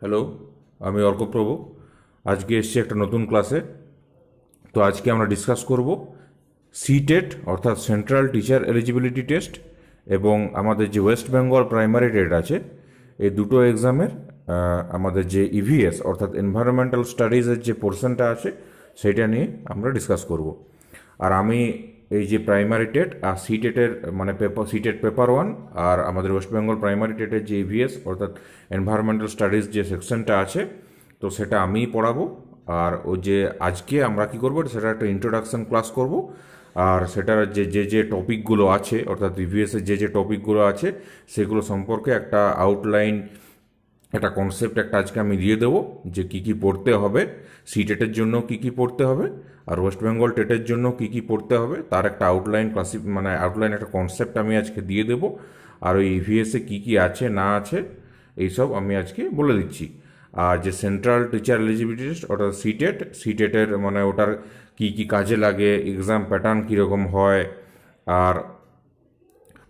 Hello, আমি অর্কপ্রভু। আজকে এসছি একটা নতুন ক্লাসে। তো আজকে আমরা ডিসকাস করব সিটেট অর্থাৎ সেন্ট্রাল টিচার এলিজিবিলিটি টেস্ট এবং আমাদের যে ওয়েস্ট বেঙ্গল প্রাইমারি টেট আছে, এই দুটো এক্সামের আমাদের যে ইভিএস অর্থাৎ এনভায়রনমেন্টাল স্টাডিজের যে পোর্শনটা আছে সেটা নিয়ে আমরা ডিসকাস করব। আর আমি এই যে প্রাইমারি টেট আর সিটেটের মানে সিটেট পেপার ওয়ান আর আমাদের ওয়েস্ট বেঙ্গল প্রাইমারি টেটের যে ইভিএস অর্থাৎ এনভায়রনমেন্টাল স্টাডিজ যে সেকশনটা আছে, তো সেটা আমিই পড়াবো। আর ওই যে আজকে আমরা কী করবো, সেটা একটা ইন্ট্রোডাকশন ক্লাস করব। আর সেটার যে যে যে টপিকগুলো আছে অর্থাৎ ইভিএসের যে যে টপিকগুলো আছে সেগুলো সম্পর্কে একটা আউটলাইন, একটা কনসেপ্ট একটা আজকে আমি দিয়ে দেবো যে কী কী পড়তে হবে, সি টেটের জন্য কী কী পড়তে হবে আর ওয়েস্ট বেঙ্গল টেটের জন্য কী কী পড়তে হবে, তার একটা আউটলাইন মানে আউটলাইন একটা কনসেপ্ট আমি আজকে দিয়ে দেবো। আর ওই ইভিএসে কী কী আছে না আছে এইসব আমি আজকে বলে দিচ্ছি। আর যে সেন্ট্রাল টিচার এলিজিবিলিটি টেস্ট অর্থাৎ সিটেট, সিটেটের মানে ওটার কী কী কাজে লাগে, এক্সাম প্যাটার্ন কীরকম হয়, আর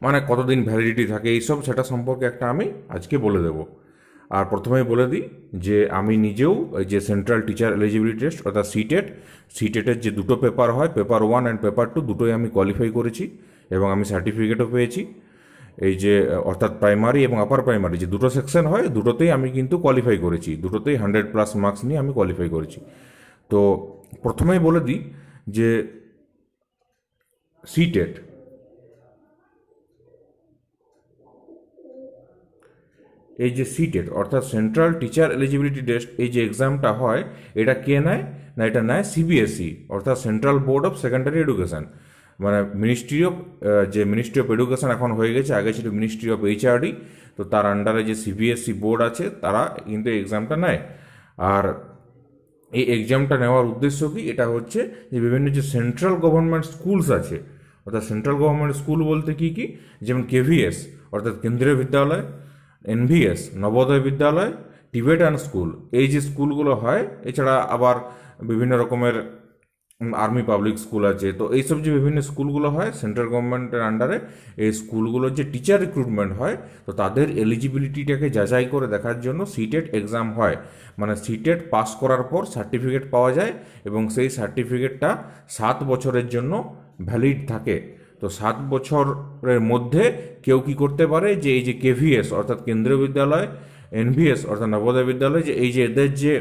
মানে কতদিন ভ্যালিডিটি থাকে, এইসব সেটা সম্পর্কে একটা আমি আজকে বলে দেবো। আর প্রথমেই বলে দিই যে আমি নিজেও এই যে সেন্ট্রাল টিচার এলিজিবিলিটি টেস্ট অর্থাৎ সিটেট, সিটেটের যে দুটো পেপার হয়, paper one and paper two, দুটোই আমি কোয়ালিফাই করেছি এবং আমি সার্টিফিকেটও পেয়েছি। এই যে অর্থাৎ প্রাইমারি এবং আপার প্রাইমারি যে দুটো সেকশন হয়, দুটোতেই আমি কিন্তু কোয়ালিফাই করেছি, দুটোতেই 100+ মার্কস নিয়ে আমি কোয়ালিফাই করেছি। তো প্রথমেই বলে দিই যে সিটেট, এই যে সিটেট অর্থাৎ সেন্ট্রাল টিচার এলিজিবিলিটি টেস্ট, এই যে এক্সামটা হয় এটা কে নেয় না, এটা নেয় সিবিএসই অর্থাৎ central board of secondary education. মানে মিনিস্ট্রি অফ, যে মিনিস্ট্রি অফ এডুকেশন এখন হয়ে গেছে, আগে ছিল মিনিস্ট্রি অফ এইচআরডি। তো তার আন্ডারে যে সিবিএসই বোর্ড আছে তারা কিন্তু এক্সামটা নেয়। আর এই এক্সামটা নেওয়ার উদ্দেশ্য কি, এটা হচ্ছে যে বিভিন্ন যে সেন্ট্রাল গভর্নমেন্ট স্কুলস আছে, অর্থাৎ সেন্ট্রাল গভর্নমেন্ট স্কুল বলতে কি কি, যেমন কেভিএস অর্থাৎ কেন্দ্রীয় বিদ্যালয়, এনভিএস নবোদয় বিদ্যালয়, টিবেটান স্কুল, এই যে স্কুলগুলো হয়, এছাড়া আবার বিভিন্ন রকমের আর্মি পাবলিক স্কুল আছে। তো এইসব যে বিভিন্ন স্কুলগুলো হয় সেন্ট্রাল গভর্নমেন্টের আন্ডারে, এই স্কুলগুলোর যে টিচার রিক্রুটমেন্ট হয়, তো তাদের এলিজিবিলিটিটাকে যাচাই করে দেখার জন্য সিটেট এক্সাম হয়। মানে সিটেট পাস করার পর সার্টিফিকেট পাওয়া যায় এবং সেই সার্টিফিকেটটা 7 বছরের জন্য ভ্যালিড থাকে। তো 7 বছরের মধ্যে কেউ কি করতে পারে যে এই যে কেভিএস অর্থাৎ কেন্দ্রীয় বিদ্যালয়, এনভিএস অর্থাৎ নবোদয় বিদ্যালয়, যে এই যে এদের যে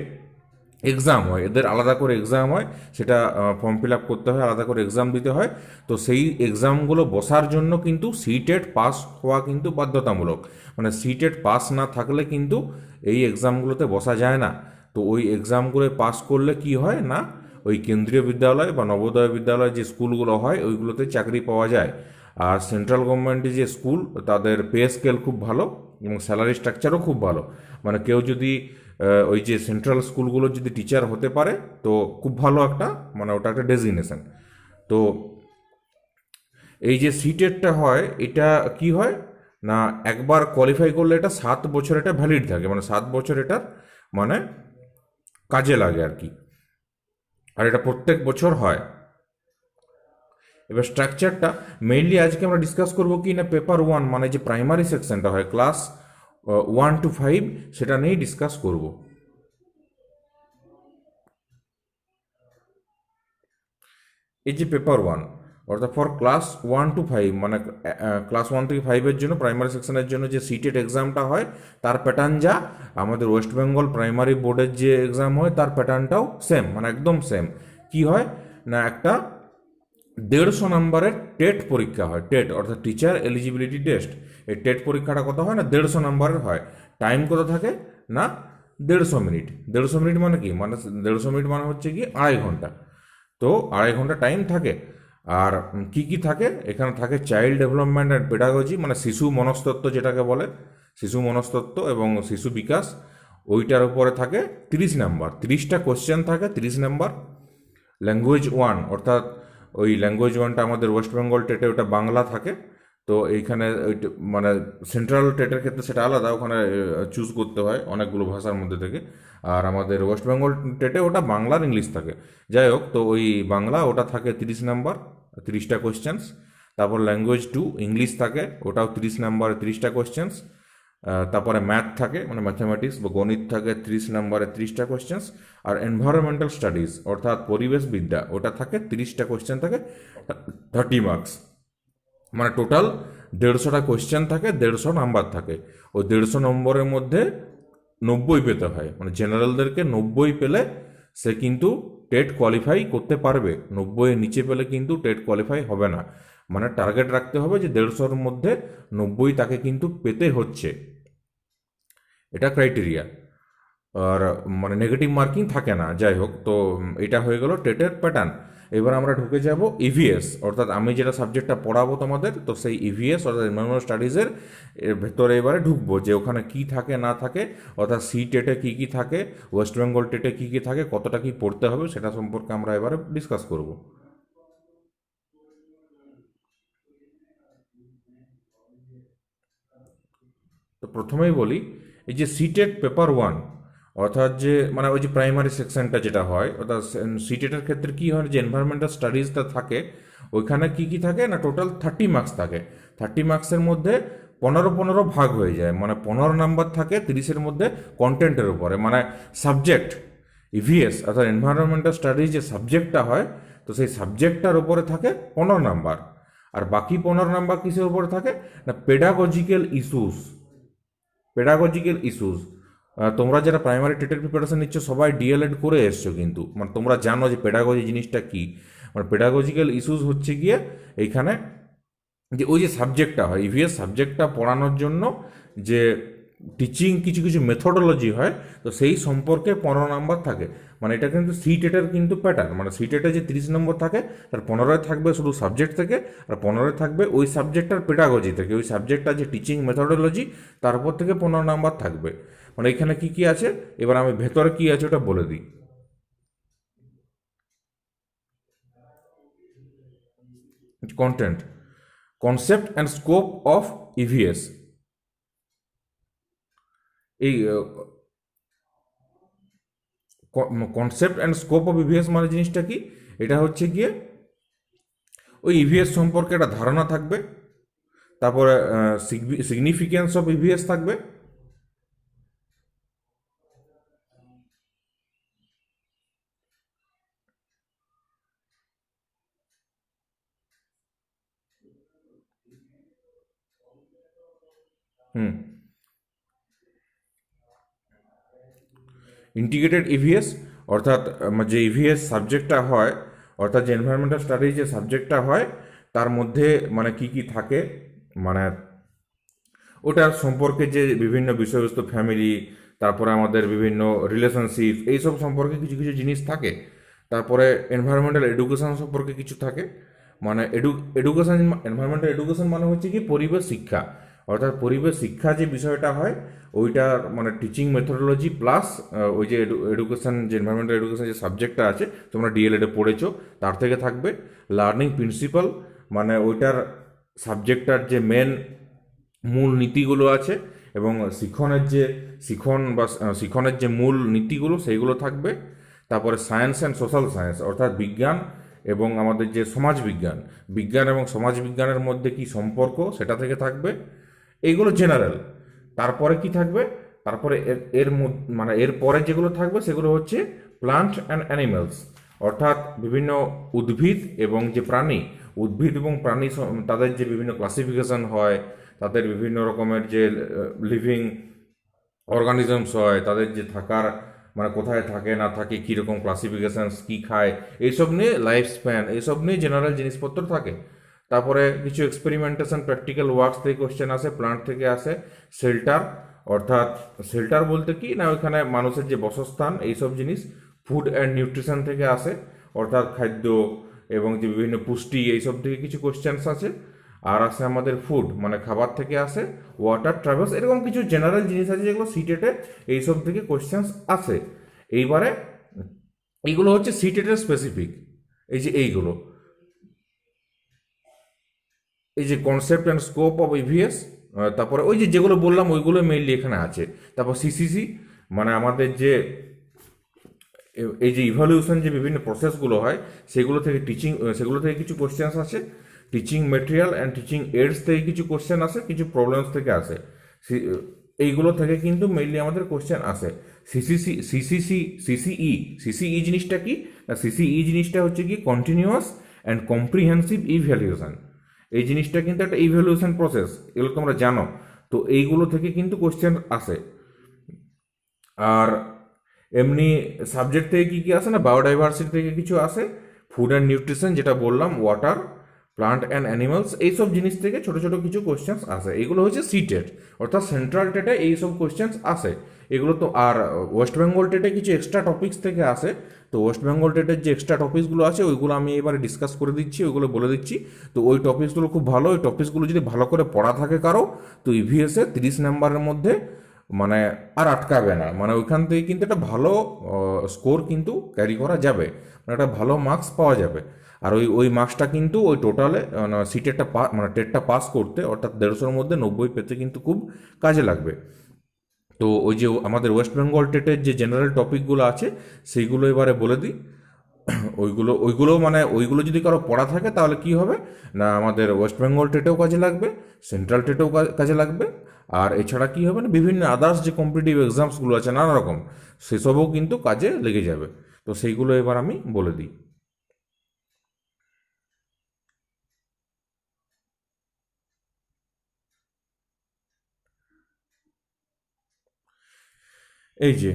এক্সাম হয়, এদের আলাদা করে এক্সাম হয়, সেটা ফর্ম ফিল আপ করতে হয়, আলাদা করে এক্সাম দিতে হয়। তো সেই এক্সামগুলো বসার জন্য কিন্তু সিটেট পাস হওয়া কিন্তু বাধ্যতামূলক। মানে সিটেট পাস না থাকলে কিন্তু এই এক্সামগুলোতে বসা যায় না। তো ওই এক্সামগুলো পাস করলে কি হয় না, ওই কেন্দ্রীয় বিদ্যালয় বা নবোদয় বিদ্যালয় যে স্কুলগুলো হয় ওইগুলোতে চাকরি পাওয়া যায়। আর সেন্ট্রাল গভর্নমেন্টের যে স্কুল, তাদের পে স্কেল খুব ভালো এবং স্যালারি স্ট্রাকচারও খুব ভালো। মানে কেউ যদি ওই যে সেন্ট্রাল স্কুলগুলোর যদি টিচার হতে পারে তো খুব ভালো একটা, মানে ওটা একটা ডেজিগনেশন। তো এই যে সিটেটটা হয়, এটা কি হয় না, একবার কোয়ালিফাই করলে এটা 7 বছর এটা ভ্যালিড থাকে, মানে 7 বছর এটার মানে কাজে লাগে আর কি। আর এটা প্রত্যেক বছর হয়। এবার স্ট্রাকচারটা মেইনলি আজকে আমরা ডিসকাস করবো কি না, পেপার ওয়ান মানে যে প্রাইমারি সেকশনটা হয় ক্লাস 1 to 5, সেটা নিয়েই ডিসকাস করব। এই যে পেপার ওয়ান অর্থাৎ ফর ক্লাস 1 to 5, মানে ক্লাস 1 থেকে 5-এর জন্য প্রাইমারি সেকশনের জন্য যে সিটেট এক্সামটা হয় তার প্যাটার্ন যা আমাদের ওয়েস্ট বেঙ্গল প্রাইমারি বোর্ডের যে এক্সাম হয় তার প্যাটার্নটাও সেম, মানে একদম সেম। কি হয় না, একটা 150 নম্বরের টেট পরীক্ষা হয়, টেট অর্থাৎ টিচার এলিজিবিলিটি টেস্ট। এই টেট পরীক্ষাটা কত হয় না, 150 নম্বরের হয়। টাইম কত থাকে না, 150 মিনিট। 150 মিনিট মানে কি, মানে 150 মিনিট মানে হচ্ছে কি 2.5 ঘন্টা। তো 2.5 ঘন্টা টাইম থাকে। আর কি কি থাকে এখানে, থাকে চাইল্ড ডেভেলপমেন্ট অ্যান্ড পেডাগজি, মানে শিশু মনস্তত্ত্ব যেটাকে বলে, শিশু মনস্তত্ত্ব এবং শিশু বিকাশ, ওইটার উপরে থাকে 30 নাম্বার, 30টা কোশ্চেন থাকে 30 নাম্বার। ল্যাঙ্গুয়েজ ওয়ান অর্থাৎ ওই ল্যাঙ্গুয়েজ ওয়ানটা আমাদের ওয়েস্ট বেঙ্গল টেটে ওটা বাংলা থাকে। তো এইখানে ওইটা মানে সেন্ট্রাল টেটের ক্ষেত্রে সেটা আলাদা, ওখানে চুজ করতে হয় অনেকগুলো ভাষার মধ্যে থেকে। আর আমাদের ওয়েস্ট বেঙ্গল টেটে ওটা বাংলার ইংলিশ থাকে। যাই হোক, তো ওই বাংলা ওটা থাকে 30 নাম্বার, 30টা কোয়েশ্চেন্স। তারপর ল্যাঙ্গুয়েজ টু ইংলিশ থাকে, ওটাও 30 নাম্বার, 30টা কোয়েশ্চেন্স। তারপরে ম্যাথ থাকে, মানে ম্যাথামেটিক্স বা গণিত থাকে 30 নম্বরে 30টা কোয়েশ্চেন্স। আর এনভায়রনমেন্টাল স্টাডিজ অর্থাৎ পরিবেশবিদ্যা, ওটা থাকে 30টা কোয়েশ্চেন থাকে, 30 মার্কস। মানে টোটাল 150টা কোয়েশ্চেন থাকে, 150 নাম্বার থাকে। ওই 150 নম্বরের মধ্যে 90 পেতে হয়, মানে জেনারেলদেরকে 90 পেলে সে কিন্তু টেট কোয়ালিফাই করতে পারবে। 90-এর নিচে পেলে কিন্তু টেট কোয়ালিফাই হবে না। মানে টার্গেট রাখতে হবে যে 150-র মধ্যে 90 তাকে কিন্তু পেতে হচ্ছে, এটা ক্রাইটেরিয়া। আর মানে নেগেটিভ মার্কিং থাকে না। যাই হোক, তো এটা হয়ে গেল টেটের প্যাটার্ন। এবার আমরা ঢুকে যাব ইভিএস, অর্থাৎ আমি যেটা সাবজেক্টটা পড়াবো তোমাদের, তো সেই ইভিএস অর্থাৎ এনভায়রনমেন্টাল স্টাডিজের ভেতরে এবারে ঢুকবো যে ওখানে কি থাকে না থাকে, অর্থাৎ সি টেটে কী কী থাকে, ওয়েস্ট বেঙ্গল টেটে কী কী থাকে, কতটা কী পড়তে হবে, সেটা সম্পর্কে আমরা এবারে ডিসকাস করব। তো প্রথমেই বলি, এই যে সিটেট পেপার 1, অর্থাৎ যে মানে ওই যে প্রাইমারি সেকশনটা যেটা হয়, অর্থাৎ সিটেটের ক্ষেত্রে কি হয় যে এনভায়রনমেন্টাল স্টাডিজটা থাকে, ওইখানে কি কি থাকে না টোটাল 30 মার্কস থাকে। 30 মার্কসের মধ্যে 15-15 ভাগ হয়ে যায়, মানে 15 নাম্বার থাকে 30-এর মধ্যে কন্টেন্টের উপরে, মানে সাবজেক্ট ইভিএস অর্থাৎ এনভায়রনমেন্টাল স্টাডিজ যে সাবজেক্টটা হয়, তো সেই সাবজেক্টটার উপরে থাকে 15 নাম্বার। আর বাকি 15 নাম্বার কিসের উপরে থাকে না পেডাগজিক্যাল ইস্যুস। পেডাগজিক্যাল ইস্যুস, তোমরা যারা প্রাইমারি টেটের প্রিপারেশন নিচ্ছ সবাই ডিএলএড করে এসছো, কিন্তু মানে তোমরা জানো যে পেডাগজি জিনিসটা কি। মানে পেডাগজিক্যাল ইস্যুস হচ্ছে গিয়ে এইখানে যে ওই যে সাবজেক্টটা হয় ইভিএস সাবজেক্টটা পড়ানোর জন্য যে টিচিং কিছু কিছু মেথোডোলজি হয়, তো সেই সম্পর্কে 15 নাম্বার থাকে। মানে এটা কিন্তু সি টেটের কিন্তু প্যাটার্ন, মানে সি টেটে যে 30 নম্বর থাকে তার 15 থাকবে শুধু সাবজেক্ট থেকে, আর 15 থাকবে ওই সাবজেক্টটার পেডাগজি থেকে, ওই সাবজেক্টটা যে টিচিং মেথোডোলজি তার উপর থেকে 15 নাম্বার থাকবে। মানে এখানে কি কি আছে, এবার আমি ভেতরে কি আছে ওটা বলে দিই। Content, concept and scope of EVS. এই concept and scope of EVS মানে জিনিসটা কি, এটা হচ্ছে গিয়ে ওই ইভিএস সম্পর্কে একটা ধারণা থাকবে, তারপরে সিগনিফিকেন্স অফ ইভিএস থাকবে। হুম, ইন্টিগ্রেটেড ইভিএস অর্থাৎ যে ইভিএস সাবজেক্টটা হয়, অর্থাৎ যে এনভায়রনমেন্টাল স্টাডিজ যে সাবজেক্টটা হয় তার মধ্যে মানে কি কি থাকে, মানে ওটার সম্পর্কে যে বিভিন্ন বিষয়বস্তু, ফ্যামিলি, তারপরে আমাদের বিভিন্ন রিলেশনশিপ, এইসব সম্পর্কে কিছু কিছু জিনিস থাকে। তারপরে এনভায়রনমেন্টাল এডুকেশন সম্পর্কে কিছু থাকে, মানে এডুকেশন, এনভায়রনমেন্টাল এডুকেশন মানে হচ্ছে কি পরিবেশ শিক্ষা, অর্থাৎ পরিবেশ শিক্ষা যে বিষয়টা হয় ওইটার মানে টিচিং মেথোডোলজি প্লাস ওই যে এডুকেশন যে এনভায়রনমেন্টাল এডুকেশন যে সাবজেক্টটা আছে তোমরা ডিএলএডে পড়েছো তার থেকে থাকবে। লার্নিং প্রিন্সিপাল, মানে ওইটার সাবজেক্টটার যে মেন মূল নীতিগুলো আছে এবং শিক্ষণের যে মূল নীতিগুলো সেইগুলো থাকবে। তারপরে সায়েন্স অ্যান্ড সোশ্যাল সায়েন্স অর্থাৎ বিজ্ঞান এবং আমাদের যে সমাজ বিজ্ঞান, বিজ্ঞান এবং সমাজ বিজ্ঞানের মধ্যে কি সম্পর্ক সেটা থেকে থাকবে। এইগুলো জেনারেল। তারপরে কি থাকবে, তারপরে মানে এর পরে যেগুলো থাকবে সেগুলো হচ্ছে প্লান্ট অ্যান্ড অ্যানিমেলস, অর্থাৎ বিভিন্ন উদ্ভিদ এবং যে প্রাণী, উদ্ভিদ এবং প্রাণী তাদের যে বিভিন্ন ক্লাসিফিকেশন হয়, তাদের বিভিন্ন রকমের যে লিভিং অর্গানিজমস হয়, তাদের যে থাকার মানে কোথায় থাকে না থাকে, কীরকম ক্লাসিফিকেশানস, কী খায়, এইসব নিয়ে লাইফ স্প্যান, এইসব নিয়ে জেনারেল জিনিসপত্র থাকে। তারপরে কিছু এক্সপেরিমেন্টেশন প্র্যাকটিক্যাল ওয়ার্কস থেকে কোশ্চেন আসে, প্লান্ট থেকে আসে। শেল্টার, অর্থাৎ শেল্টার বলতে কি না ওইখানে মানুষের যে বাসস্থান এইসব জিনিস। ফুড অ্যান্ড নিউট্রিশন থেকে আসে, অর্থাৎ খাদ্য এবং যে বিভিন্ন পুষ্টি এইসব থেকে কিছু কোশ্চেন্স আছে। আর আসে আমাদের ফুড, মানে খাবার থেকে আসে। ওয়াটার, ট্রাভেলস, এরকম কিছু জেনারেল জিনিস আছে যেগুলো সিটেটে এইসব থেকে কোশ্চেন্স আসে। এইবারে এইগুলো হচ্ছে সিটেটের স্পেসিফিক। এই যে এইগুলো, এই যে concept and scope of EVS, তারপরে ওই যে যেগুলো বললাম ওইগুলো মেইনলি এখানে আছে। তারপর সিসিসি, মানে আমাদের যে এই যে ইভ্যালুয়েশন যে বিভিন্ন প্রসেসগুলো হয় সেগুলো থেকে সেগুলো থেকে কিছু কোশ্চেন্স আসে। Teaching material and teaching AIDS থেকে কিছু কোশ্চেন আসে, কিছু প্রবলেমস থেকে আসে। এইগুলো থেকে কিন্তু মেইনলি আমাদের কোশ্চেন আসে। সিসিই জিনিসটা কি না, সিসিই জিনিসটা হচ্ছে কি কন্টিনিউয়াস অ্যান্ড কম্প্রিহেন্সিভ ইভ্যালুয়েশন। এই জিনিসটা কিন্তু একটা ইভ্যালুয়েশন প্রসেস, এগুলো তোমরা জানো। তো এইগুলো থেকে কিন্তু কোশ্চেন আসে। আর এমনি সাবজেক্ট থেকে কী কী আসে না, বায়োডাইভার্সিটি থেকে কিছু আসে, ফুড অ্যান্ড নিউট্রিশন যেটা বললাম, ওয়াটার, প্লান্ট অ্যান্ড অ্যানিমালস, এইসব জিনিস থেকে ছোটো ছোটো কিছু কোশ্চেন্স আসে। এগুলো হচ্ছে সিটেট, অর্থাৎ সেন্ট্রাল টেটে এইসব কোশ্চেন্স আসে এগুলো। তো আর ওয়েস্ট বেঙ্গল টেটে কিছু এক্সট্রা টপিক্স থেকে আসে। তো ওয়েস্ট বেঙ্গল টেটের যে এক্সট্রা টপিক্সগুলো আছে ওইগুলো আমি এবারে ডিসকাস করে দিচ্ছি, ওইগুলো বলে দিচ্ছি। তো ওই টপিক্সগুলো খুব ভালো, ওই টপিক্সগুলো যদি ভালো করে পড়া থাকে কারো, তো ইভিএসে 30 নাম্বারের মধ্যে মানে আর আটকাবে না, মানে ওইখান থেকে কিন্তু একটা ভালো স্কোর কিন্তু ক্যারি করা যাবে, মানে একটা ভালো মার্কস পাওয়া যাবে। আর ওই ওই মার্কসটা কিন্তু ওই টোটালে সিটেরটা মানে টেটটা পাস করতে, অর্থাৎ 150-এর মধ্যে 90 পেতে কিন্তু খুব কাজে লাগবে। তো ওই যে আমাদের ওয়েস্ট বেঙ্গল টেটের যে জেনারেল টপিকগুলো আছে সেইগুলো এবারে বলে দিই। ওইগুলো যদি কারো পড়া থাকে তাহলে কি হবে না, আমাদের ওয়েস্ট বেঙ্গল টেটেও কাজে লাগবে, সেন্ট্রাল টেটেও কাজে লাগবে। আর এছাড়া কি হবে না, বিভিন্ন আদার্স যে কম্পিটিটিভ এক্সামসগুলো আছে নানা রকম, সেসবও কিন্তু কাজে লেগে যাবে। তো সেইগুলো এবার আমি বলে দিই। এই যে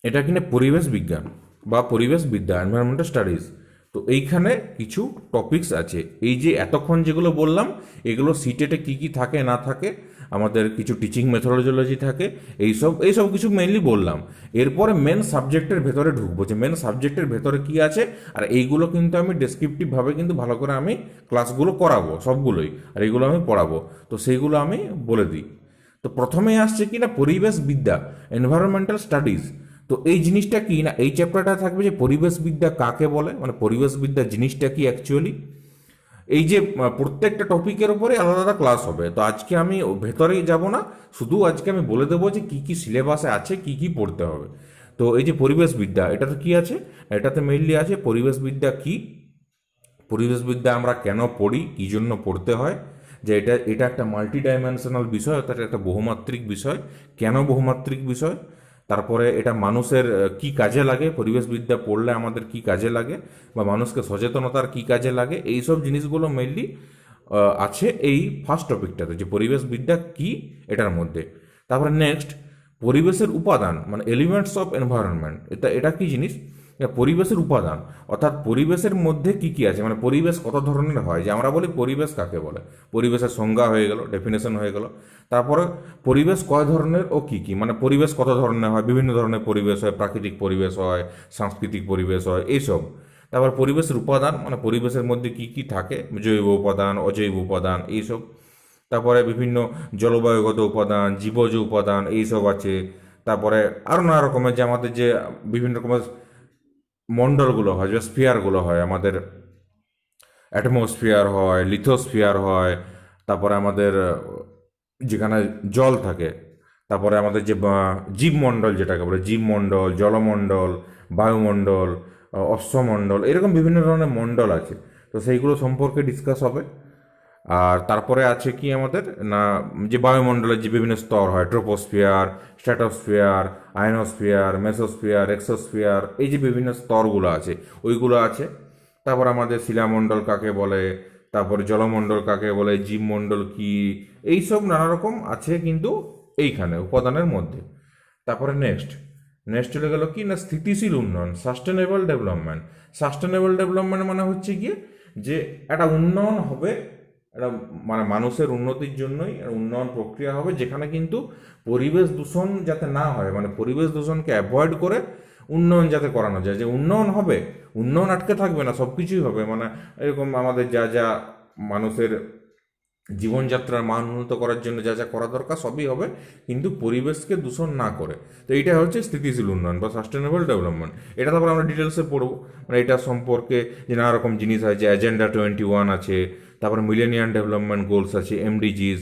এটা কিনা পরিবেশ বিজ্ঞান বা পরিবেশ বিদ্যা, এনভায়রনমেন্টাল স্টাডিজ। তো এইখানে কিছু টপিকস আছে, এই যে এতক্ষণ যেগুলো বললাম এগুলো সিটেটে কী কী থাকে না থাকে, আমাদের কিছু টিচিং মেথোডোলজি থাকে, এইসব এইসব কিছু মেইনলি বললাম। এরপরে মেন সাবজেক্টের ভেতরে ঢুকবো, যে মেন সাবজেক্টের ভেতরে কী আছে। আর এইগুলো কিন্তু আমি ডেসক্রিপটিভভাবে কিন্তু ভালো করে আমি ক্লাসগুলো করাবো সবগুলোই, আর এইগুলো আমি পড়াবো। তো সেইগুলো আমি বলে দিই। তো প্রথমেই আসছে কি না পরিবেশ বিদ্যা, এনভায়রনমেন্টাল স্টাডিজ। তো এই জিনিসটা কি না, এই চ্যাপ্টারটা থাকবে যে পরিবেশবিদ্যা কাকে বলে, মানে পরিবেশবিদ্যা জিনিসটা কি অ্যাকচুয়ালি। এই যে প্রত্যেকটা টপিকের উপরে আলাদা আলাদা ক্লাস হবে। তো আজকে আমি ভেতরেই যাব না, শুধু আজকে আমি বলে দেবো যে কী কী সিলেবাসে আছে, কী কী পড়তে হবে। তো এই যে পরিবেশবিদ্যা, এটাতে কি আছে, এটাতে মেইনলি আছে পরিবেশবিদ্যা কি, পরিবেশবিদ্যা আমরা কেন পড়ি, কী জন্য পড়তে হয়, যে এটা এটা একটা মাল্টি ডাইমেনশনাল বিষয়, অর্থাৎ একটা বহুমাত্রিক বিষয়। কেন বহুমাত্রিক বিষয়, তারপরে এটা মানুষের কি কাজে লাগে, পরিবেশবিদ্যা পড়লে আমাদের কি কাজে লাগে, বা মানুষকে সচেতনতার কি কাজে লাগে, এইসব জিনিসগুলো মেইনলি আছে এই ফার্স্ট টপিকটাতে, যে পরিবেশবিদ্যা কি এটার মধ্যে। তারপরে নেক্সট পরিবেশের উপাদান, মানে এলিমেন্টস অফ এনভায়রনমেন্ট। এটা এটা কি জিনিস, পরিবেশের উপাদান, অর্থাৎ পরিবেশের মধ্যে কি কি আছে, মানে পরিবেশ কত ধরনের হয়, যে আমরা বলি পরিবেশ কাকে বলে, পরিবেশের সংজ্ঞা হয়ে গেল, ডেফিনেশন হয়ে গেল। তারপরে পরিবেশ কয় ধরনের ও কি কি, মানে পরিবেশ কত ধরনের হয়, বিভিন্ন ধরনের পরিবেশ হয়, প্রাকৃতিক পরিবেশ হয়, সাংস্কৃতিক পরিবেশ হয়, এইসব। তারপর পরিবেশের উপাদান, মানে পরিবেশের মধ্যে কি কি থাকে, জৈব উপাদান, অজৈব উপাদান, এইসব। তারপরে বিভিন্ন জলবায়ুগত উপাদান, জীবজ উপাদান, এইসব আছে। তারপরে আরও নানা রকমের, যে আমাদের যে বিভিন্ন রকমের মণ্ডলগুলো হয়, যে স্ফিয়ারগুলো হয়, আমাদের অ্যাটমসফিয়ার হয়, লিথোস্ফিয়ার হয়, তারপরে আমাদের যেখানে জল থাকে, তারপরে আমাদের যে জীবমণ্ডল যেটাকে বলে, জীবমণ্ডল, জলমণ্ডল, বায়ুমণ্ডল, অশ্বমণ্ডল, এরকম বিভিন্ন ধরনের মণ্ডল আছে। তো সেইগুলো সম্পর্কে ডিসকাস হবে। আর তারপরে আছে কি আমাদের না, যে বায়ুমণ্ডলের যে বিভিন্ন স্তর হয়, troposphere, stratosphere, ionosphere, mesosphere, exosphere, এই যে বিভিন্ন স্তরগুলো আছে ওইগুলো আছে। তারপর আমাদের শিলামণ্ডল কাকে বলে, তারপরে জলমণ্ডল কাকে বলে, জীবমণ্ডল কি, এইসব নানা রকম আছে কিন্তু এইখানে উপাদানের মধ্যে। তারপরে নেক্সট নেক্সট চলে গেল কি না স্থিতিশীল উন্নয়ন, সাস্টেনেবল ডেভেলপমেন্ট। সাস্টেনেবল ডেভেলপমেন্ট মানে হচ্ছে গিয়ে যে একটা উন্নয়ন হবে, একটা মানে মানুষের উন্নতির জন্যই উন্নয়ন প্রক্রিয়া হবে, যেখানে কিন্তু পরিবেশ দূষণ যাতে না হয়, মানে পরিবেশ দূষণকে অ্যাভয়েড করে উন্নয়ন যাতে করানো যায়, যে উন্নয়ন হবে, উন্নয়ন আটকে থাকবে না, সব কিছুই হবে, মানে এরকম আমাদের যা যা মানুষের জীবনযাত্রার মান উন্নত করার জন্য যা যা করা দরকার সবই হবে, কিন্তু পরিবেশকে দূষণ না করে। তো এইটা হচ্ছে স্থিতিশীল উন্নয়ন বা সাস্টেনেবল ডেভেলপমেন্ট। এটা তারপর আমরা ডিটেলসে পড়বো, মানে এটা সম্পর্কে যে নানা রকম জিনিস আছে, যে এজেন্ডা 21 আছে, তারপরে মিলেনিয়াম ডেভেলপমেন্ট গোলস আছে, এমডিজিস,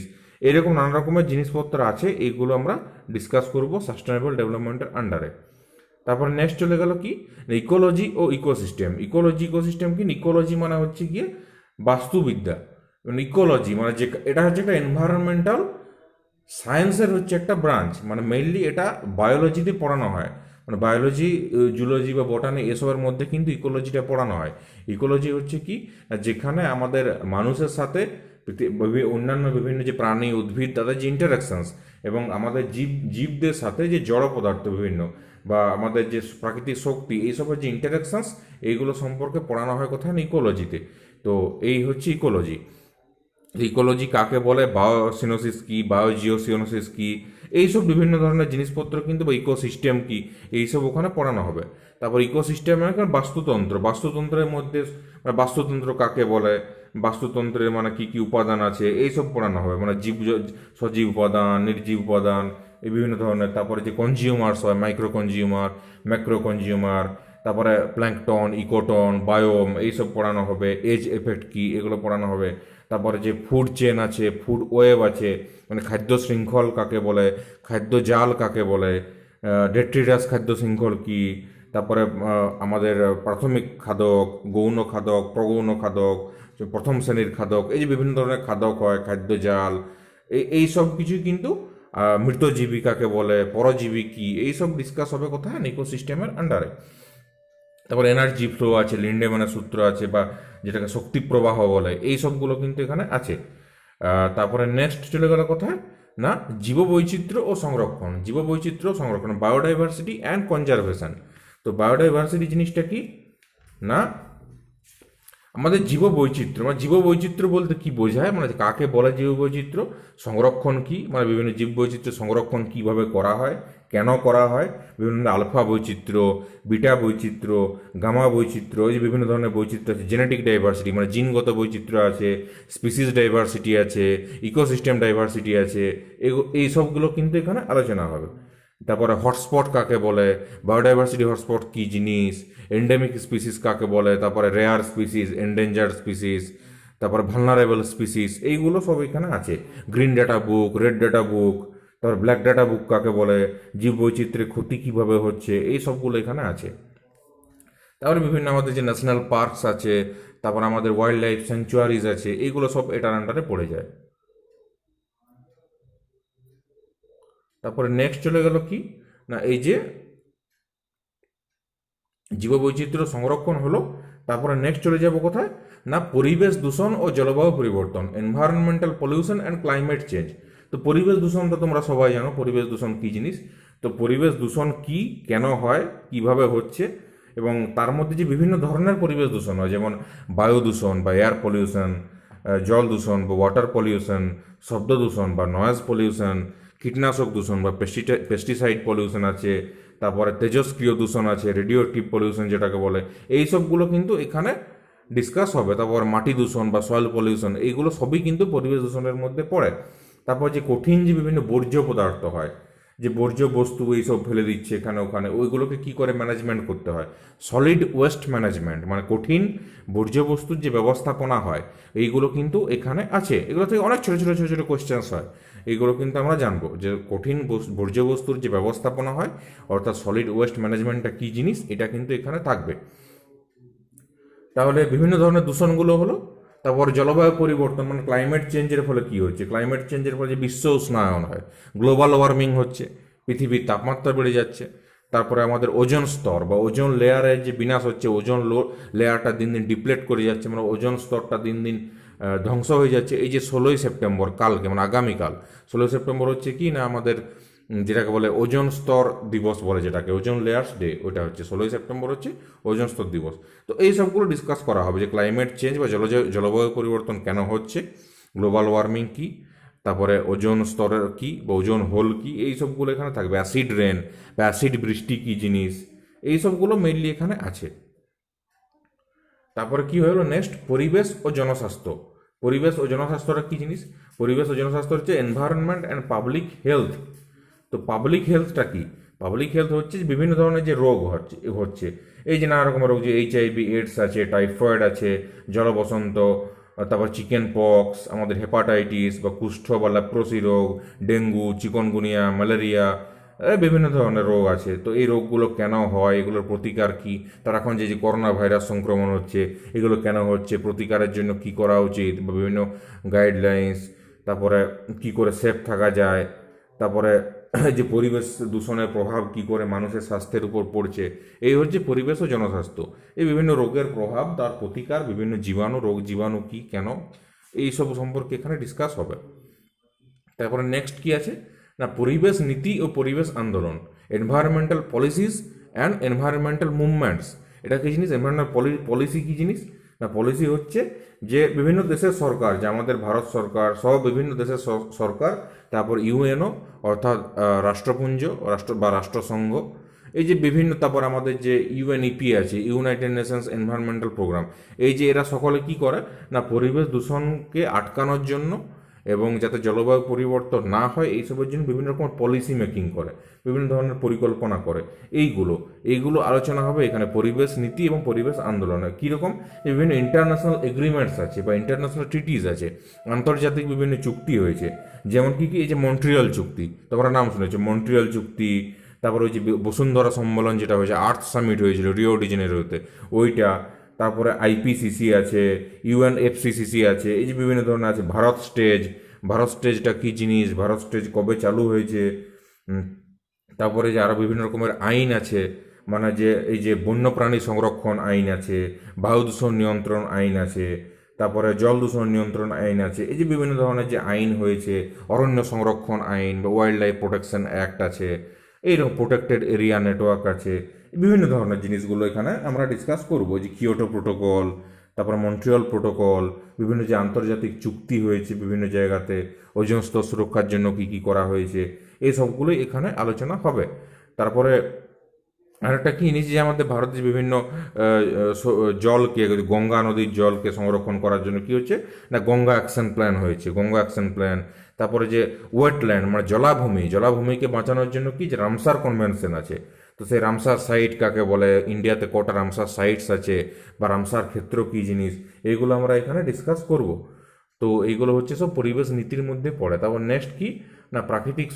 এরকম নানা রকমের জিনিসপত্র আছে, এইগুলো আমরা ডিসকাস করবো সাস্টেনেবল ডেভেলপমেন্টের আন্ডারে। তারপরে নেক্সট চলে গেল কি ইকোলজি ও ইকোসিস্টেম। ইকোলজি কি, ইকোলজি মানে হচ্ছে গিয়ে বাস্তুবিদ্যা, ইকোলজি মানে যে এটা হচ্ছে একটা এনভায়রনমেন্টাল সায়েন্সের হচ্ছে একটা ব্রাঞ্চ, মানে মেইনলি এটা বায়োলজিতে পড়ানো হয়, মানে বায়োলজি, জুলজি বা বটানি এসবের মধ্যে কিন্তু ইকোলজিটা পড়ানো হয়। ইকোলজি হচ্ছে কি, যেখানে আমাদের মানুষের সাথে অন্যান্য বিভিন্ন যে প্রাণী উদ্ভিদ তাদের যে ইন্টারাকশনস, এবং আমাদের জীবদের সাথে যে জড় পদার্থ বিভিন্ন বা আমাদের যে প্রাকৃতিক শক্তি এইসবের যে ইন্টারাকশনস, এইগুলো সম্পর্কে পড়ানো হয় কোথায়, ইকোলজিতে। তো এই হচ্ছে ইকোলজি। ইকোলজি কাকে বলে, বায়োসিনোসিস কি, বায়োজিওসিনোসিস কি, এইসব বিভিন্ন ধরনের জিনিসপত্র কিন্তু, বা ইকোসিস্টেম কি, এইসব ওখানে পড়ানো হবে। তারপর ইকোসিস্টেম মানে বাস্তুতন্ত্র, বাস্তুতন্ত্রের মধ্যে বাস্তুতন্ত্র কাকে বলে, বাস্তুতন্ত্রের মানে কি কি উপাদান আছে, এইসব পড়ানো হবে, মানে সজীব উপাদান, নির্জীব উপাদান, এই বিভিন্ন ধরনের। তারপরে যে কনজিউমার্স হয়, মাইক্রো কনজিউমার, ম্যাক্রো কনজিউমার, তারপরে প্ল্যাঙ্কটন, ইকোটন, বায়োম, এইসব পড়ানো হবে। এজ এফেক্ট কি, এগুলো পড়ানো হবে। তারপরে যে ফুড চেন আছে, ফুড ওয়েব আছে, মানে খাদ্য শৃঙ্খল কাকে বলে, খাদ্য জাল কাকে বলে, ডেট্রিটাস খাদ্য শৃঙ্খল কি, তারপরে আমাদের প্রাথমিক খাদক, গৌণ খাদক, প্রগৌণ খাদক, যে প্রথম শ্রেণীর খাদক, এই যে বিভিন্ন ধরনের খাদক হয়, খাদ্য জাল, এই সব কিছুই কিন্তু মৃতজীবী কাকে বলে, পরজীবী কি, এইসব ডিসকাস হবে কোথায়, ইকোসিস্টেমের আন্ডারে। তারপর এনার্জি ফ্লো আছে, লিন্ডেম্যানের সূত্র আছে, বা যেটাকে শক্তি প্রবাহ বলে, এই সবগুলো কিন্তু এখানে আছে। তারপরে নেক্সট চলে গেল কোথায় না, জীববৈচিত্র্য ও সংরক্ষণ। জীববৈচিত্র্য ও সংরক্ষণ, বায়োডাইভার্সিটি অ্যান্ড কনজারভেশন। তো বায়োডাইভার্সিটি জিনিসটা কি না, আমাদের জীববৈচিত্র্য, মানে জীববৈচিত্র্য বলতে কি বোঝায়, মানে কাকে বলে জীববৈচিত্র্য, সংরক্ষণ কি, মানে বিভিন্ন জীববৈচিত্র্য সংরক্ষণ কিভাবে করা হয়, কেন করা হয়, বিভিন্ন আলফা বৈচিত্র্য, বিটা বৈচিত্র্য, গামা বৈচিত্র্য, এই যে বিভিন্ন ধরনের বৈচিত্র্য আছে, জেনেটিক ডাইভার্সিটি মানে জিনগত বৈচিত্র্য আছে, স্পিসিস ডাইভার্সিটি আছে, ইকোসিস্টেম ডাইভার্সিটি আছে, এই সবগুলো কিন্তু এখানে আলোচনা হবে। তারপরে হটস্পট কাকে বলে, বায়োডাইভার্সিটি হটস্পট কি জিনিস, এন্ডেমিক স্পিসিস কাকে বলে, তারপরে রেয়ার স্পিসিস, এন্ডেঞ্জার্ড স্পিসিস, তারপরে ভালনারেবল স্পিসিস, এইগুলো সব এখানে আছে। Green data book, red data book, তারপর ব্ল্যাক ডাটা বুক কাকে বলে, জীব বৈচিত্র্যের ক্ষতি কিভাবে হচ্ছে, এই সবগুলো এখানে আছে। তারপরে বিভিন্ন আমাদের যে ন্যাশনাল পার্কস আছে, তারপর আমাদের ওয়াইল্ড লাইফ স্যাংচুয়ারিজ আছে, এইগুলো সব এটার আন্ডারে পড়ে যায়। তারপরে নেক্সট চলে গেল কি না, এই যে জীববৈচিত্র্য সংরক্ষণ হলো। তারপরে নেক্সট চলে যাব কোথায় না, পরিবেশ দূষণ ও জলবায়ু পরিবর্তন, environmental pollution and climate change. তো পরিবেশ দূষণ তো তোমরা সবাই জানো, পরিবেশ দূষণ কী জিনিস। তো পরিবেশ দূষণ কি, কেন হয়, কিভাবে হচ্ছে, এবং তার মধ্যে যে বিভিন্ন ধরনের পরিবেশ দূষণ হয়, যেমন বায়ু দূষণ বা এয়ার পলিউশন, জল দূষণ বা ওয়াটার পলিউশন, শব্দ দূষণ বা নয়েজ পলিউশন, কীটনাশক দূষণ বা পেস্টিসাইড পলিউশন আছে, তারপরে তেজস্ক্রিয় দূষণ আছে, রেডিও অ্যাক্টিভ পলিউশন যেটাকে বলে, এই সবগুলো কিন্তু এখানে ডিসকাস হবে। তারপর মাটি দূষণ বা সয়েল পলিউশন, এইগুলো সবই কিন্তু পরিবেশ দূষণের মধ্যে পড়ে। তারপর যে কঠিন যে বিভিন্ন বর্জ্য পদার্থ হয়, যে বর্জ্য বস্তু এইসব ফেলে দিচ্ছে এখানে ওখানে, ওইগুলোকে কি করে ম্যানেজমেন্ট করতে হয়, সলিড ওয়েস্ট ম্যানেজমেন্ট, মানে কঠিন বর্জ্য বস্তুর যে ব্যবস্থাপনা হয়, এইগুলো কিন্তু এখানে আছে। এগুলো থেকে অনেক ছোটো ছোটো ছোটো ছোটো কোয়েশ্চেন্স হয়, এইগুলো কিন্তু আমরা জানবো যে কঠিন বর্জ্য বস্তুর যে ব্যবস্থাপনা হয়, অর্থাৎ সলিড ওয়েস্ট ম্যানেজমেন্টটা কী জিনিস, এটা কিন্তু এখানে থাকবে। তাহলে বিভিন্ন ধরনের দূষণগুলো হলো। তারপর জলবায়ু পরিবর্তন, মানে ক্লাইমেট চেঞ্জের ফলে কী হচ্ছে, ক্লাইমেট চেঞ্জের ফলে যে বিশ্ব উষ্ণায়ন হয়, গ্লোবাল ওয়ার্মিং হচ্ছে, পৃথিবীর তাপমাত্রা বেড়ে যাচ্ছে। তারপরে আমাদের ওজোন স্তর বা ওজোন লেয়ারের যে বিনাশ হচ্ছে, ওজোন লেয়ারটা দিন দিন ডিপ্লেট করে যাচ্ছে, মানে ওজোন স্তরটা দিন দিন ধ্বংস হয়ে যাচ্ছে। এই যে 16ই সেপ্টেম্বর কালকে, মানে আগামীকাল 16ই সেপ্টেম্বর হচ্ছে কি না আমাদের যেটাকে বলে ওজোন স্তর দিবস বলে, যেটাকে ওজোন লেয়ার্স ডে, ওইটা হচ্ছে 16ই সেপ্টেম্বর হচ্ছে ওজোন স্তর দিবস। তো এই সবগুলো ডিসকাস করা হবে যে ক্লাইমেট চেঞ্জ বা জলবায়ু পরিবর্তন কেন হচ্ছে, গ্লোবাল ওয়ার্মিং কি, তারপরে ওজোন স্তরের কি বা ওজোন হোল কি, এই সবগুলো এখানে থাকবে। অ্যাসিড রেন বা অ্যাসিড বৃষ্টি কি জিনিস, এই সবগুলো মেইনলি এখানে আছে। তারপরে কি হলো নেক্সট, পরিবেশ ও জনস্বাস্থ্য। পরিবেশ ও জনস্বাস্থ্যটা কি জিনিস, পরিবেশ ও জনস্বাস্থ্য হচ্ছে এনভায়রনমেন্ট অ্যান্ড পাবলিক হেলথ। তো পাবলিক হেলথটা কি, পাবলিক হেলথ হচ্ছে যে বিভিন্ন ধরনের যে রোগ হচ্ছে, এই যে নানা রকমের রোগ, যে HIV AIDS আছে, টাইফয়েড আছে, জলবসন্ত, তারপর চিকেন পক্স, আমাদের হেপাটাইটিস বা কুষ্ঠ বা ল্যাপ্রোসি রোগ, ডেঙ্গু, চিকনগুনিয়া, ম্যালেরিয়া, বিভিন্ন ধরনের রোগ আছে। তো এই রোগগুলো কেন হয়, এগুলোর প্রতিকার কি, তার এখন যে যে করোনা ভাইরাস সংক্রমণ হচ্ছে, এগুলো কেন হচ্ছে, প্রতিকারের জন্য কি করা উচিত, বা বিভিন্ন গাইডলাইন্স, তারপরে কি করে সেফ থাকা যায়, তারপরে যে পরিবেশ দূষণের প্রভাব কি করে মানুষের স্বাস্থ্যের উপর পড়ছে, এই হচ্ছে পরিবেশ ও জনস্বাস্থ্য। এই বিভিন্ন রোগের প্রভাব, তার প্রতিকার, বিভিন্ন জীবাণু, রোগ জীবাণু কি, কেন, এইসব সম্পর্কে এখানে ডিসকাস হবে। তারপরে নেক্সট কি আছে না, পরিবেশ নীতি ও পরিবেশ আন্দোলন, environmental policies and environmental movements. এটা কি জিনিস? এনভায়রনমেন্টাল পলিসি কি জিনিস না, পলিসি হচ্ছে যে বিভিন্ন দেশের সরকার, যে আমাদের ভারত সরকার সহ বিভিন্ন দেশের সরকার, তারপর ইউএনও অর্থাৎ রাষ্ট্রপুঞ্জ বা রাষ্ট্রসংঘ, এই যে বিভিন্ন, তারপর আমাদের যে ইউএনইপি আছে, ইউনাইটেড নেশনস এনভায়রনমেন্টাল প্রোগ্রাম, এই যে এরা সকলে কি করে না, পরিবেশ দূষণকে আটকানোর জন্য এবং যাতে জলবায়ু পরিবর্তন না হয় এইসবের জন্য বিভিন্ন রকম পলিসি মেকিং করে, বিভিন্ন ধরনের পরিকল্পনা করে। এইগুলো আলোচনা হবে এখানে পরিবেশ নীতি এবং পরিবেশ আন্দোলনে। কীরকম? বিভিন্ন ইন্টারন্যাশনাল এগ্রিমেন্টস আছে বা ইন্টারন্যাশনাল ট্রিটিস আছে, আন্তর্জাতিক বিভিন্ন চুক্তি হয়েছে, যেমন কি এই যে মন্ট্রিয়াল চুক্তি, তোমরা নাম শুনেছো মন্ট্রিয়াল চুক্তি, তারপর ওই যে বসুন্ধরা সম্মেলন যেটা হয়েছে, আর্থ সামিট হয়েছিল রিও ডি জেনেরোতে, ওইটা, তারপরে আইপিসিসি আছে, ইউএনএফসিসিসি আছে, এই যে বিভিন্ন ধরনের আছে। ভারত স্টেজটা কী জিনিস, ভারত স্টেজ কবে চালু হয়েছে, তারপরে যে আরও বিভিন্ন রকমের আইন আছে, মানে যে এই যে বন্যপ্রাণী সংরক্ষণ আইন আছে, বায়ু দূষণ নিয়ন্ত্রণ আইন আছে, তারপরে জল দূষণ নিয়ন্ত্রণ আইন আছে, এই যে বিভিন্ন ধরনের যে আইন হয়েছে, অরণ্য সংরক্ষণ আইন বা ওয়াইল্ড লাইফ প্রোটেকশন অ্যাক্ট আছে, এইরকম প্রোটেক্টেড এরিয়া নেটওয়ার্ক আছে, বিভিন্ন ধরনের জিনিসগুলো এখানে আমরা ডিসকাস করব। যে কিয়োটো প্রোটোকল, তারপর মন্ট্রিয়াল প্রোটোকল, বিভিন্ন যে আন্তর্জাতিক চুক্তি হয়েছে বিভিন্ন জায়গাতে, ওজোন স্তর সুরক্ষার জন্য কি কি করা হয়েছে, এই সবগুলোই এখানে আলোচনা হবে। তারপরে আরেকটা কি জিনিস, যে আমাদের ভারতের বিভিন্ন জলকে, গঙ্গা নদীর জলকে সংরক্ষণ করার জন্য কি হচ্ছে না, গঙ্গা অ্যাকশন প্ল্যান হয়েছে, গঙ্গা অ্যাকশন প্ল্যান। তারপরে যে ওয়েটল্যান্ড মানে জলাভূমিকে বাঁচানোর জন্য কি যে রামসার কনভেনশন আছে, তো সেই রামসার সাইট কাকে বলে, ইন্ডিয়াতে কটা রামসার সাইটস আছে, বা রামসার ক্ষেত্র কী জিনিস, এইগুলো আমরা এখানে ডিসকাস করব। তো এইগুলো হচ্ছে সব পরিবেশ নীতির মধ্যে পড়ে। তারপর নেক্সট কি না, প্রাকৃতিক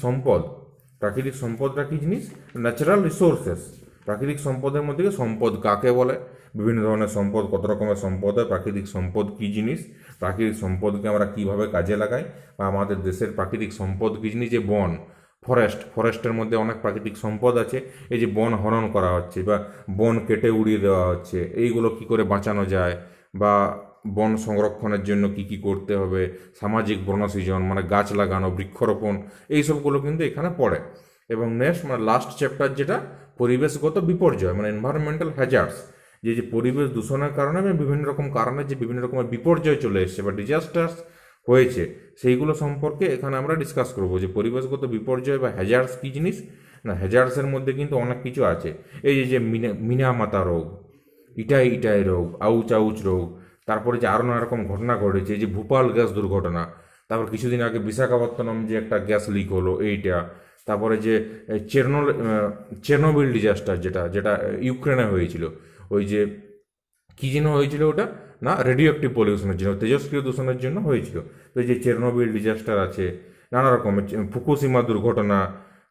সম্পদটা কী জিনিস, ন্যাচারাল রিসোর্সেস। প্রাকৃতিক সম্পদের মধ্যে সম্পদ কাকে বলে, বিভিন্ন ধরনের সম্পদ, কত রকমের সম্পদ হয়, প্রাকৃতিক সম্পদ কী জিনিস, প্রাকৃতিক সম্পদকে আমরা কীভাবে কাজে লাগাই, বা আমাদের দেশের প্রাকৃতিক সম্পদ কী জিনিস, যে বন, ফরেস্টের মধ্যে অনেক প্রাকৃতিক সম্পদ আছে, এই যে বন হনন করা হচ্ছে বা বন কেটে উড়িয়ে দেওয়া হচ্ছে, এইগুলো কি করে বাঁচানো যায়, বা বন সংরক্ষণের জন্য কি কি করতে হবে, সামাজিক বনসৃজন মানে গাছ লাগানো, বৃক্ষরোপণ, এইসবগুলো কিন্তু এখানে পড়ে। এবং নেক্সট মানে লাস্ট চ্যাপ্টার যেটা পরিবেশগত বিপর্যয় মানে এনভায়রনমেন্টাল হ্যাজার্ডস, যে পরিবেশ দূষণের কারণে বিভিন্ন রকম কারণে যে বিভিন্ন রকমের বিপর্যয় চলে এসছে বা ডিজাস্টার্স হয়েছে, সেইগুলো সম্পর্কে এখানে আমরা ডিসকাস করব। যে পরিবেশগত বিপর্যয় বা হ্যাজার্ডস কী জিনিস না, হ্যাজার্ডসের মধ্যে কিন্তু অনেক কিছু আছে। এই যে মিনামাতা রোগ, ইটাই রোগ, আউচ রোগ, তারপরে যে আরও নানা রকম ঘটনা ঘটেছে, এই যে ভূপাল গ্যাস দুর্ঘটনা, তারপর কিছুদিন আগে বিশাখাপত্তনম যে একটা গ্যাস লিক হলো এইটা, তারপরে যে চেরনোবিল ডিজাস্টার যেটা ইউক্রেনে হয়েছিল, ওই যে কী যেন হয়েছিল ওটা না, রেডিও অ্যাক্টিভ পলিউশনের জন্য, তেজস্ক্রিয় দূষণের জন্য হয়েছিল। তো এই যে চেরনোবিল ডিজাস্টার আছে, নানা রকমের ফুকুশিমা দুর্ঘটনা,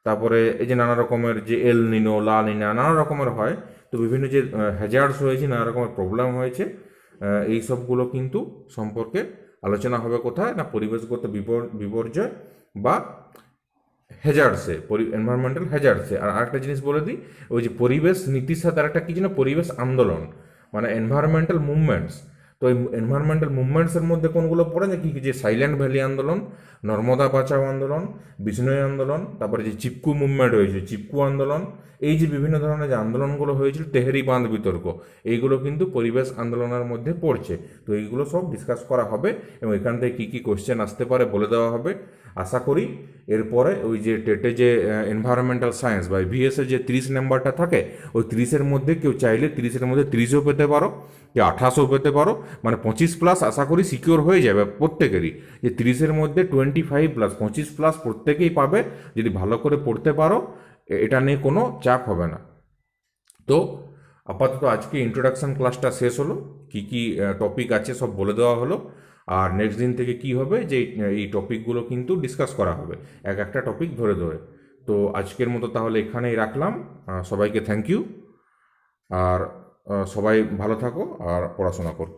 তারপরে এই যে নানা রকমের যে এল নিনো, লা নিনা, নানা রকমের হয়। তো বিভিন্ন যে হ্যাজার্ডস হয়েছে, নানা রকমের প্রবলেম হয়েছে, এই সবগুলো কিন্তু সম্পর্কে আলোচনা হবে কোথায় না, পরিবেশগত বিপর্যয় বা হ্যাজার্ডসে, এনভায়রনমেন্টাল হ্যাজার্ডসে। আর আরেকটা জিনিস বলে দিই, ওই যে পরিবেশ নীতির সাথে আরেকটা কি যেন পরিবেশ আন্দোলন মানে এনভায়রনমেন্টাল মুভমেন্টস। তো এই এনভায়রনমেন্টাল মুভমেন্টসের মধ্যে কোনগুলো পড়ে না, কি যে সাইলেন্ট ভ্যালি আন্দোলন, নর্মদা বাঁচাও আন্দোলন, বিষ্ণুই আন্দোলন, তারপরে যে চিপকু মুভমেন্ট হয়েছে, চিপকু আন্দোলন, এই যে বিভিন্ন ধরনের যে আন্দোলনগুলো হয়েছিল, তেহরি বাঁধ বিতর্ক, এইগুলো কিন্তু পরিবেশ আন্দোলনের মধ্যে পড়ছে। তো এইগুলো সব ডিসকাস করা হবে এবং এখান থেকে কী কী কোশ্চেন আসতে পারে বলে দেওয়া হবে। আশা করি এরপরে ওই যে টেটে যে এনভায়রনমেন্টাল সায়েন্স বা ভিএসের যে 30 নাম্বারটা থাকে, ওই 30-এর মধ্যে কেউ চাইলে 30-এর মধ্যে 30ও পেতে পারো, কেউ 28ও পেতে পারো, মানে 25+ আশা করি সিকিওর হয়ে যাবে প্রত্যেকেরই। যে 30-এর মধ্যে 25+, 25+ প্রত্যেকেই পাবে যদি ভালো করে পড়তে পারো, এটা নিয়ে কোনো চাপ হবে না। তো আপাতত আজকে ইন্ট্রোডাকশন ক্লাসটা শেষ হলো, কি কি টপিক আছে সব বলে দেওয়া হলো। আর নেক্সট দিন থেকে কি হবে, যে এই টপিকগুলো কিন্তু ডিসকাস করা হবে একটা টপিক ধরে ধরে। তো আজকের মতো তাহলে এখানেই রাখলাম। সবাইকে থ্যাংক ইউ। আর সবাই ভালো থাকো আর পড়াশোনা করো।